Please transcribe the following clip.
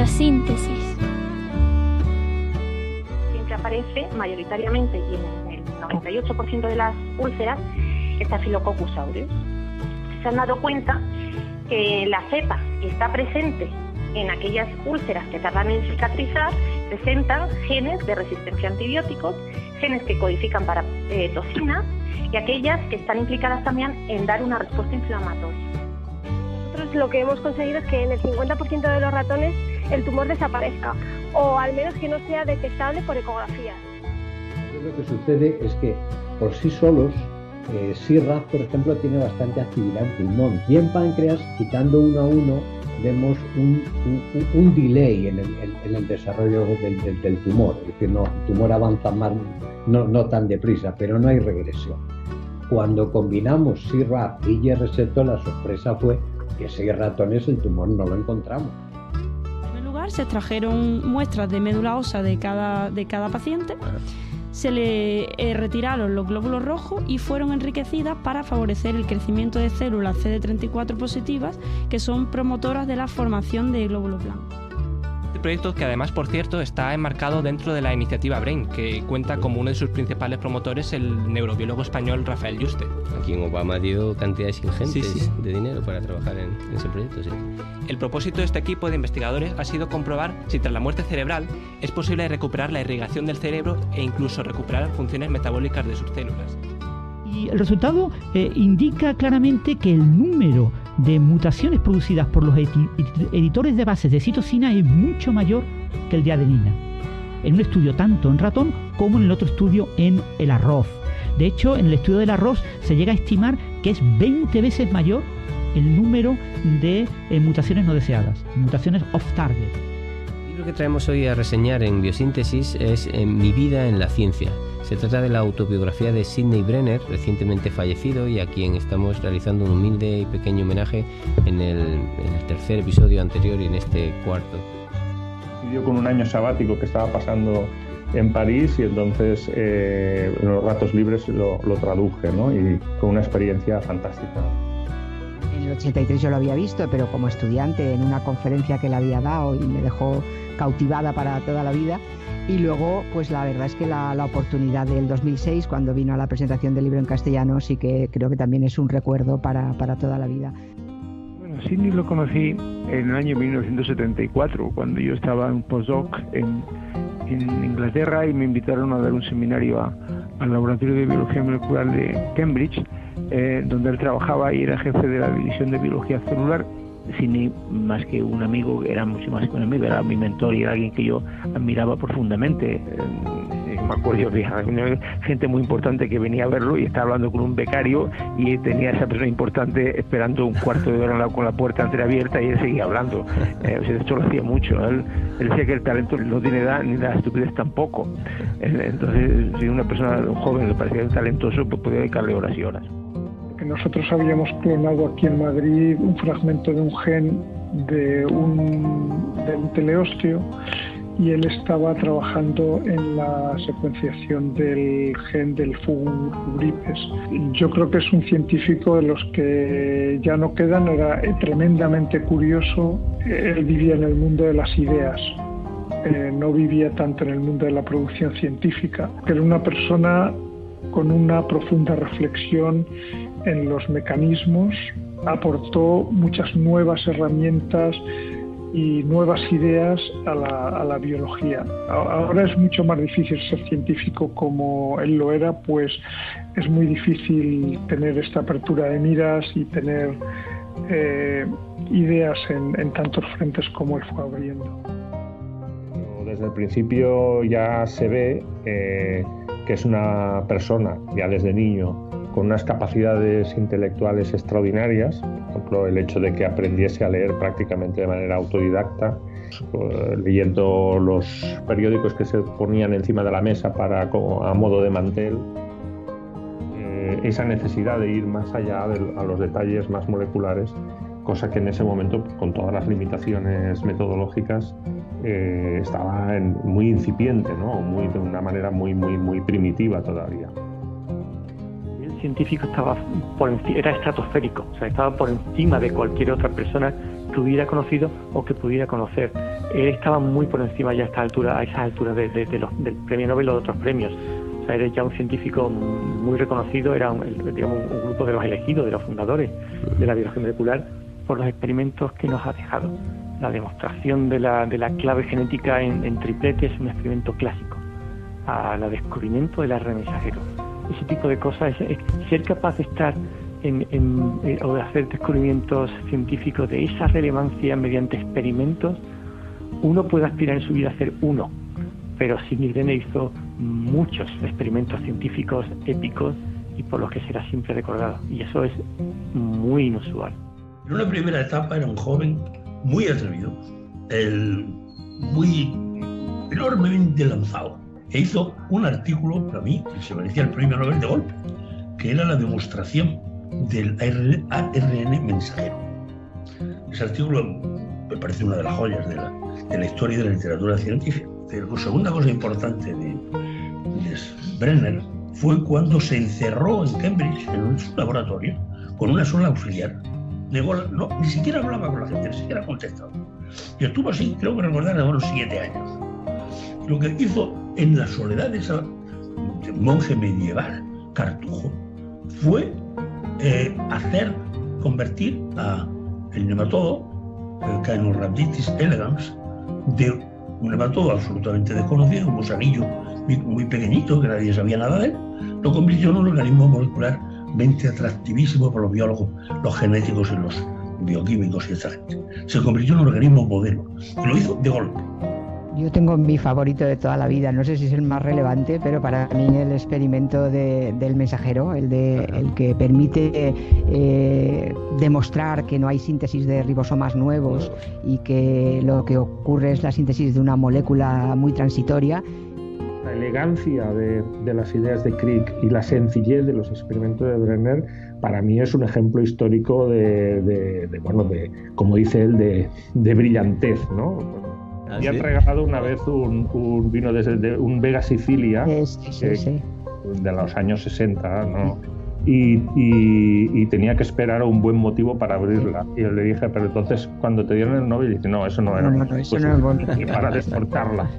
biosíntesis. Siempre aparece mayoritariamente y en el 98% de las úlceras Staphylococcus aureus. Se han dado cuenta que la cepa que está presente en aquellas úlceras que tardan en cicatrizar presentan genes de resistencia a antibióticos, genes que codifican para toxinas y aquellas que están implicadas también en dar una respuesta inflamatoria. Nosotros lo que hemos conseguido es que en el 50% de los ratones el tumor desaparezca o al menos que no sea detectable por ecografía. Lo que sucede es que por sí solos SIRAF, por ejemplo, tiene bastante actividad en pulmón y en páncreas, quitando uno a uno, vemos un delay en el desarrollo del tumor. Es decir, no, el tumor avanza más, no tan deprisa, pero no hay regresión. Cuando combinamos SIRAF y IR-receptor, la sorpresa fue que 6 ratones el tumor no lo encontramos. En primer lugar, se extrajeron muestras de médula ósea de cada paciente. Se le retiraron los glóbulos rojos y fueron enriquecidas para favorecer el crecimiento de células CD34 positivas, que son promotoras de la formación de glóbulos blancos. Este proyecto, que además, por cierto, está enmarcado dentro de la iniciativa BRAIN, que cuenta como uno de sus principales promotores el neurobiólogo español Rafael Yuste. A quien Obama dio cantidades ingentes de dinero para trabajar en ese proyecto. Sí. El propósito de este equipo de investigadores ha sido comprobar si tras la muerte cerebral es posible recuperar la irrigación del cerebro e incluso recuperar funciones metabólicas de sus células. Y el resultado indica claramente que el número de mutaciones producidas por los editores de bases de citosina es mucho mayor que el de adenina, en un estudio tanto en ratón como en el otro estudio en el arroz. De hecho, en el estudio del arroz se llega a estimar que es 20 veces mayor el número de mutaciones no deseadas, mutaciones off-target. El libro que traemos hoy a reseñar en Biosíntesis es Mi vida en la ciencia. Se trata de la autobiografía de Sidney Brenner, recientemente fallecido, y a quien estamos realizando un humilde y pequeño homenaje en el tercer episodio anterior y en este cuarto. Coincidió con un año sabático que estaba pasando en París y entonces en los ratos libres lo traduje, ¿no? Y fue una experiencia fantástica. En el 83 yo lo había visto, pero como estudiante en una conferencia que él había dado y me dejó cautivada para toda la vida. Y luego, pues la verdad es que la oportunidad del 2006, cuando vino a la presentación del libro en castellano, sí que creo que también es un recuerdo para toda la vida. Bueno, Sidney lo conocí en el año 1974, cuando yo estaba en un postdoc en Inglaterra y me invitaron a dar un seminario al Laboratorio de Biología Molecular de Cambridge, donde él trabajaba y era jefe de la División de Biología Celular. Sidney, más que un amigo, era mucho más que un amigo, era mi mentor y era alguien que yo admiraba profundamente. Me acuerdo, había gente muy importante que venía a verlo y estaba hablando con un becario y tenía a esa persona importante esperando un cuarto de hora con la puerta entreabierta y él seguía hablando. De hecho, lo hacía mucho. Él decía que el talento no tiene edad ni la estupidez tampoco. Entonces, si una persona, un joven, le parecía talentoso, pues podía dedicarle horas y horas. Que nosotros habíamos clonado aquí en Madrid un fragmento de un gen de un teleósteo y él estaba trabajando en la secuenciación del gen del Fungum rubipes. Yo creo que es un científico de los que ya no quedan, era tremendamente curioso. Él vivía en el mundo de las ideas, no vivía tanto en el mundo de la producción científica, pero era una persona con una profunda reflexión en los mecanismos, aportó muchas nuevas herramientas y nuevas ideas a la biología. Ahora es mucho más difícil ser científico como él lo era, pues es muy difícil tener esta apertura de miras y tener ideas en tantos frentes como él fue abriendo. Desde el principio ya se ve que es una persona, ya desde niño, con unas capacidades intelectuales extraordinarias. Por ejemplo, el hecho de que aprendiese a leer prácticamente de manera autodidacta, leyendo los periódicos que se ponían encima de la mesa a modo de mantel. Esa necesidad de ir más allá a los detalles más moleculares, cosa que en ese momento, con todas las limitaciones metodológicas, estaba muy incipiente, ¿no? De una manera muy primitiva todavía. El científico era estratosférico, o sea, estaba por encima de cualquier otra persona hubiera conocido o que pudiera conocer. Él estaba muy por encima ya a esas alturas del premio Nobel o de otros premios. O sea, era ya un científico muy reconocido, era un grupo de los elegidos, de los fundadores de la biología molecular, por los experimentos que nos ha dejado. La demostración de la clave genética en tripletes es un experimento clásico. Al descubrimiento del ARN mensajero. Ese tipo de cosas, ser capaz de estar o de hacer descubrimientos científicos de esa relevancia mediante experimentos, uno puede aspirar en su vida a hacer uno, pero Sidney Brenner hizo muchos experimentos científicos épicos y por los que será siempre recordado, y eso es muy inusual. En una primera etapa era un joven muy atrevido, muy enormemente lanzado, e hizo un artículo, para mí, que se merecía el premio Nobel de golpe, que era la demostración del ARN mensajero. Ese artículo me parece una de las joyas de la historia y de la literatura científica. La segunda cosa importante de Brenner fue cuando se encerró en Cambridge, en su laboratorio, con una sola auxiliar. Ni siquiera hablaba con la gente, ni siquiera contestaba. Y estuvo así, creo que recordar, unos 7 años. Lo que hizo en la soledad de ese monje medieval, Cartujo, fue convertir el nematodo, el Caenorhabditis elegans, de un nematodo absolutamente desconocido, un gusanillo muy pequeñito, que nadie sabía nada de él, lo convirtió en un organismo molecularmente atractivísimo para los biólogos, los genéticos y los bioquímicos y esa gente. Se convirtió en un organismo modelo, y lo hizo de golpe. Yo tengo mi favorito de toda la vida, no sé si es el más relevante, pero para mí el experimento del mensajero, el que permite demostrar que no hay síntesis de ribosomas nuevos y que lo que ocurre es la síntesis de una molécula muy transitoria. La elegancia de las ideas de Crick y la sencillez de los experimentos de Brenner, para mí es un ejemplo histórico de como dice él, de brillantez, ¿no? Me han regalado una vez un vino de un Vega Sicilia de los años 60, ¿no? Y tenía que esperar un buen motivo para abrirla. Y yo le dije, pero entonces cuando te dieron el Nobel, dice, no, eso no era. No, eso no es bueno. Y para exportarla.